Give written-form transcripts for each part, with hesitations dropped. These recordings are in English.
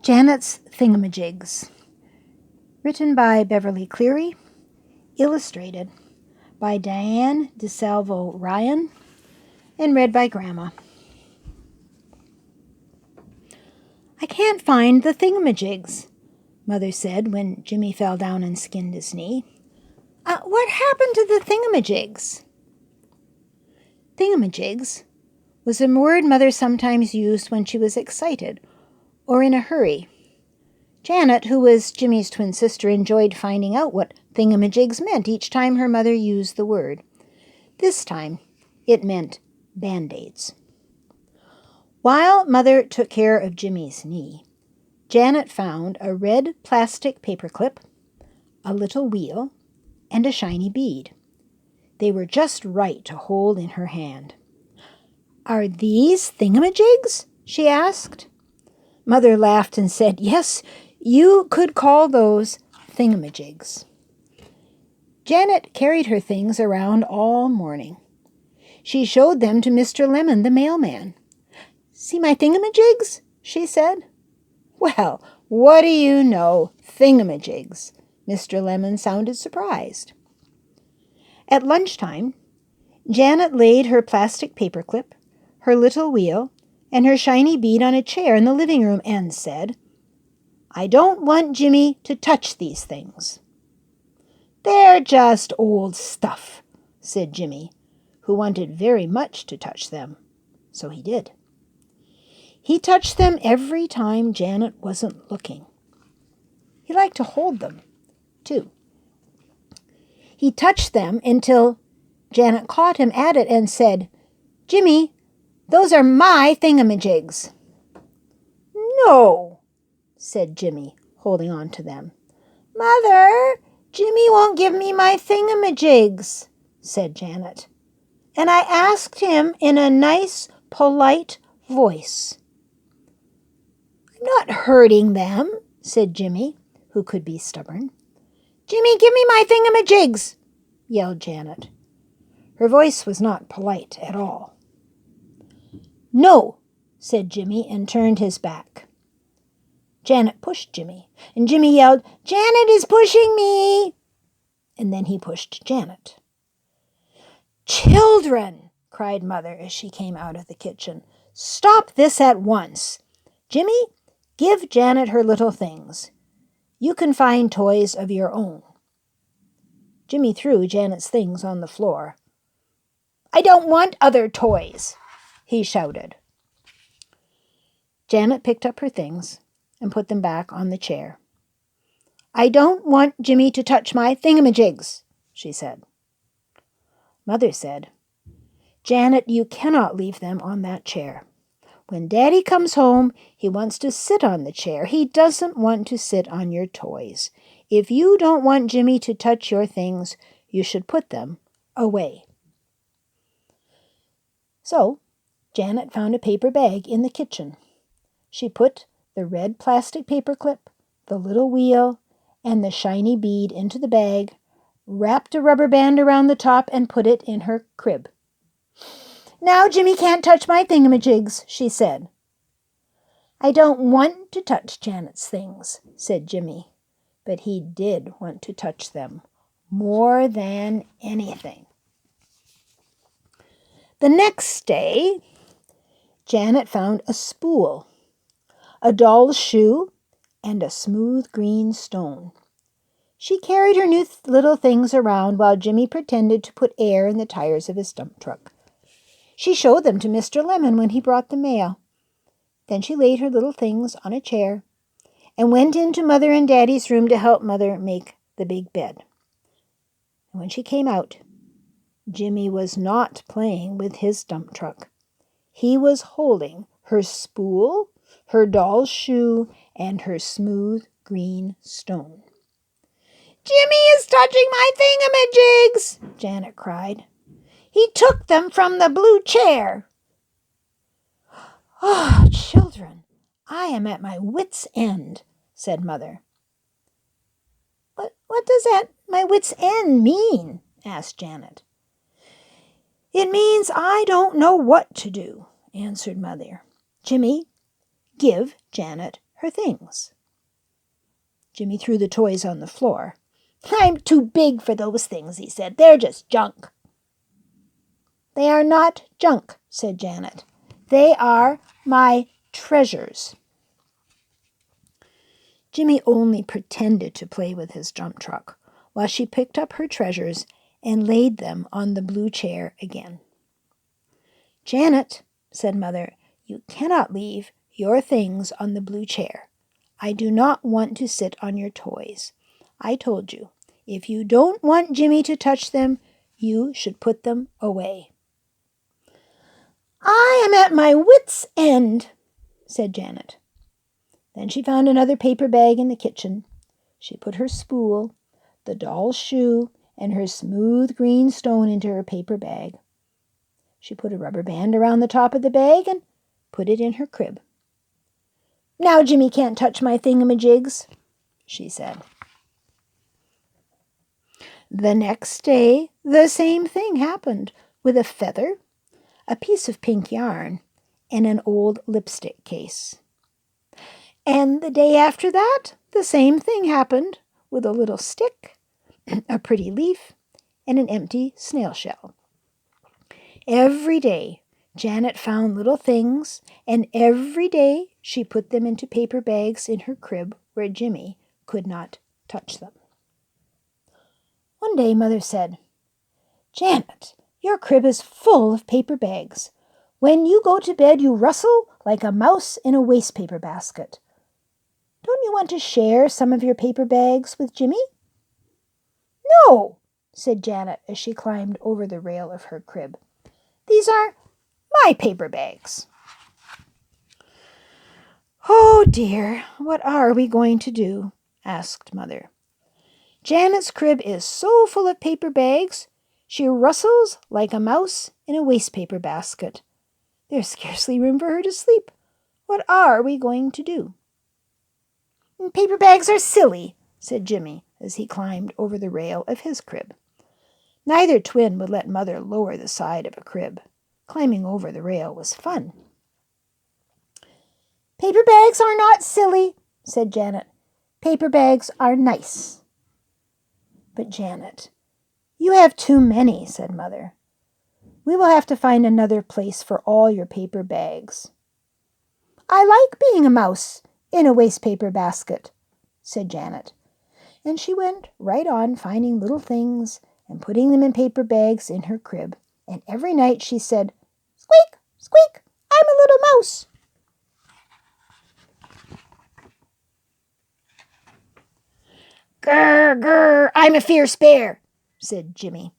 Janet's Thingamajigs, written by Beverly Cleary, illustrated by Diane DeSalvo Ryan, and read by Grandma. "I can't find the Thingamajigs," Mother said when Jimmy fell down and skinned his knee. What happened to the Thingamajigs?" Thingamajigs was a word Mother sometimes used when she was excited or in a hurry. Janet, who was Jimmy's twin sister, enjoyed finding out what thingamajigs meant each time her mother used the word. This time, it meant Band-Aids. While Mother took care of Jimmy's knee, Janet found a red plastic paperclip, a little wheel, and a shiny bead. They were just right to hold in her hand. "Are these thingamajigs?" she asked. Mother laughed and said, "Yes, you could call those thingamajigs." Janet carried her things around all morning. She showed them to Mr. Lemon, the mailman. "See my thingamajigs?" she said. "Well, what do you know? Thingamajigs." Mr. Lemon sounded surprised. At lunchtime, Janet laid her plastic paperclip, her little wheel, and her shiny bead on a chair in the living room and said, "I don't want Jimmy to touch these things." "They're just old stuff," said Jimmy, who wanted very much to touch them. So he did. He touched them every time Janet wasn't looking. He liked to hold them, too. He touched them until Janet caught him at it and said, "Jimmy, those are my thingamajigs." "No," said Jimmy, holding on to them. "Mother, Jimmy won't give me my thingamajigs," said Janet. "And I asked him in a nice, polite voice." "I'm not hurting them," said Jimmy, who could be stubborn. "Jimmy, give me my thingamajigs," yelled Janet. Her voice was not polite at all. "No," said Jimmy and turned his back. Janet pushed Jimmy, and Jimmy yelled, "Janet is pushing me!" And then he pushed Janet. "Children!" cried Mother as she came out of the kitchen. "Stop this at once! Jimmy, give Janet her little things. You can find toys of your own." Jimmy threw Janet's things on the floor. "I don't want other toys!" he shouted. Janet picked up her things and put them back on the chair. "I don't want Jimmy to touch my thingamajigs," she said. Mother said, "Janet, you cannot leave them on that chair. When Daddy comes home, he wants to sit on the chair. He doesn't want to sit on your toys. If you don't want Jimmy to touch your things, you should put them away." So, Janet found a paper bag in the kitchen. She put the red plastic paperclip, the little wheel, and the shiny bead into the bag, wrapped a rubber band around the top, and put it in her crib. "Now Jimmy can't touch my thingamajigs," she said. "I don't want to touch Janet's things," said Jimmy, but he did want to touch them more than anything. The next day, Janet found a spool, a doll's shoe, and a smooth green stone. She carried her new little things around while Jimmy pretended to put air in the tires of his dump truck. She showed them to Mr. Lemon when he brought the mail. Then she laid her little things on a chair and went into Mother and Daddy's room to help Mother make the big bed. And when she came out, Jimmy was not playing with his dump truck. He was holding her spool, her doll's shoe, and her smooth green stone. "Jimmy is touching my thingamajigs!" Janet cried. "He took them from the blue chair." "Ah, children, I am at my wits' end," said Mother. What does that my wits' end mean?" asked Janet. "It means I don't know what to do," answered Mother. "Jimmy, give Janet her things. Jimmy threw the toys on the floor. "I'm too big for those things," he said. "They're just junk." "They are not junk," said Janet. "They are my treasures." Jimmy only pretended to play with his dump truck while she picked up her treasures and laid them on the blue chair again. "Janet," said Mother, "you cannot leave your things on the blue chair. I do not want to sit on your toys. I told you, if you don't want Jimmy to touch them, you should put them away." "I am at my wits' end," said Janet. Then she found another paper bag in the kitchen. She put her spool, the doll's shoe, and her smooth green stone into her paper bag. She put a rubber band around the top of the bag and put it in her crib. "Now Jimmy can't touch my thingamajigs," she said. The next day, the same thing happened with a feather, a piece of pink yarn, and an old lipstick case. And the day after that, the same thing happened with a little stick, a pretty leaf, and an empty snail shell. Every day, Janet found little things, and every day she put them into paper bags in her crib where Jimmy could not touch them. One day, Mother said, "Janet, your crib is full of paper bags. When you go to bed, you rustle like a mouse in a wastepaper basket. Don't you want to share some of your paper bags with Jimmy?" "No," said Janet as she climbed over the rail of her crib. "These are my paper bags." "Oh dear, what are we going to do?" asked Mother. "Janet's crib is so full of paper bags, she rustles like a mouse in a wastepaper basket. There's scarcely room for her to sleep. What are we going to do?" "Paper bags are silly," said Jimmy as he climbed over the rail of his crib. Neither twin would let Mother lower the side of a crib. Climbing over the rail was fun. "Paper bags are not silly," said Janet. "Paper bags are nice." "But Janet, you have too many," said Mother. "We will have to find another place for all your paper bags." "I like being a mouse in a wastepaper basket," said Janet. And she went right on finding little things and putting them in paper bags in her crib. And every night she said, "Squeak, squeak, I'm a little mouse." "Grr, grr, I'm a fierce bear," said Jimmy.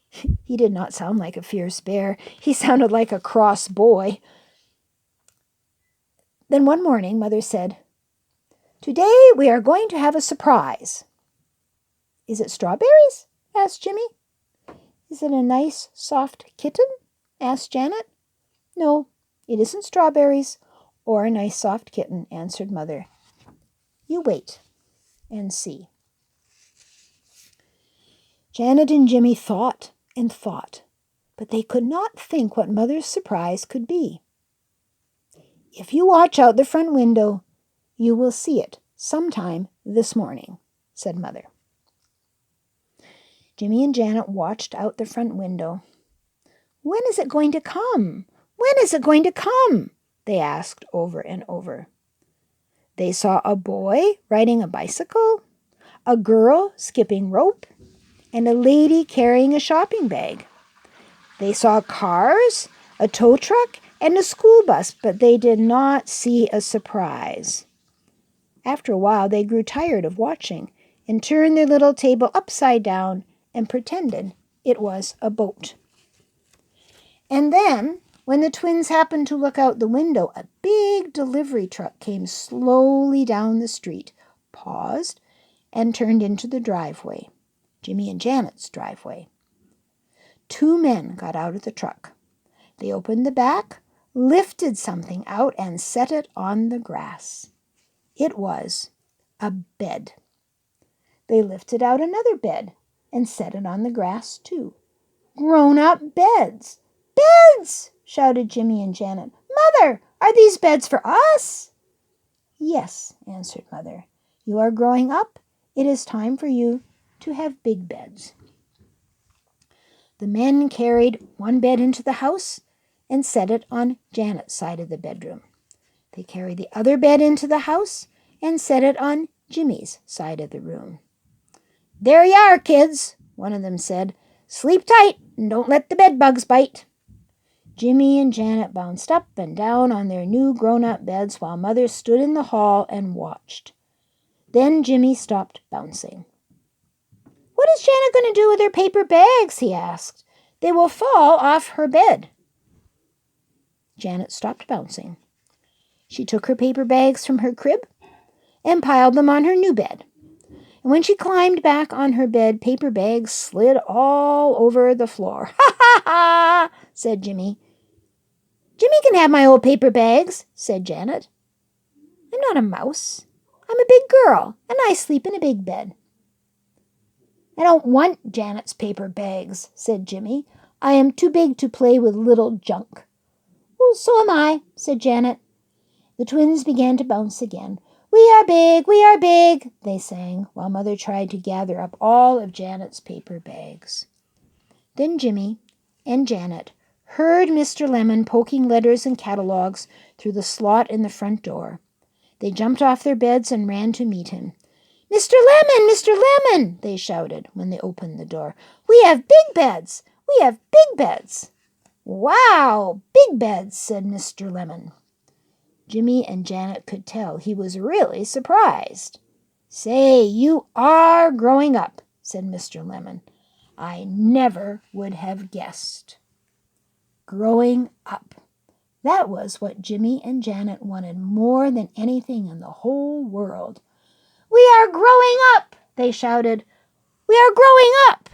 He did not sound like a fierce bear. He sounded like a cross boy. Then one morning, Mother said, "Today we are going to have a surprise." "Is it strawberries?" asked Jimmy. "Is it a nice, soft kitten?" asked Janet. "No, it isn't strawberries or a nice, soft kitten," answered Mother. "You wait and see." Janet and Jimmy thought and thought, but they could not think what Mother's surprise could be. "If you watch out the front window, you will see it sometime this morning," said Mother. Jimmy and Janet watched out the front window. "When is it going to come? When is it going to come?" they asked over and over. They saw a boy riding a bicycle, a girl skipping rope, and a lady carrying a shopping bag. They saw cars, a tow truck, and a school bus, but they did not see a surprise. After a while, they grew tired of watching and turned their little table upside down and pretended it was a boat. And then, when the twins happened to look out the window, a big delivery truck came slowly down the street, paused, and turned into the driveway, Jimmy and Janet's driveway. 2 men got out of the truck. They opened the back, lifted something out, and set it on the grass. It was a bed. They lifted out another bed and set it on the grass, too. Grown-up beds! "Beds!" shouted Jimmy and Janet. "Mother, are these beds for us?" Yes, answered Mother. You are growing up. It is time for you to have big beds. The men carried one bed into the house and set it on Janet's side of the bedroom. They carried the other bed into the house and set it on Jimmy's side of the room. There you are, kids, one of them said. Sleep tight and don't let the bed bugs bite. Jimmy and Janet bounced up and down on their new grown-up beds while Mother stood in the hall and watched. Then Jimmy stopped bouncing. What is Janet going to do with her paper bags? He asked. They will fall off her bed. Janet stopped bouncing. She took her paper bags from her crib and piled them on her new bed. And when she climbed back on her bed, paper bags slid all over the floor. Ha ha ha, said Jimmy. Jimmy can have my old paper bags, said Janet. I'm not a mouse. I'm a big girl, and I sleep in a big bed. I don't want Janet's paper bags, said Jimmy. I am too big to play with little junk. Well, so am I, said Janet. The twins began to bounce again. We are big, they sang, while Mother tried to gather up all of Janet's paper bags. Then Jimmy and Janet heard Mr. Lemon poking letters and catalogs through the slot in the front door. They jumped off their beds and ran to meet him. Mr. Lemon, Mr. Lemon, they shouted when they opened the door. We have big beds. We have big beds. Wow, big beds, said Mr. Lemon. Jimmy and Janet could tell he was really surprised. Say, you are growing up, said Mr. Lemon. I never would have guessed. Growing up. That was what Jimmy and Janet wanted more than anything in the whole world. We are growing up, they shouted. We are growing up.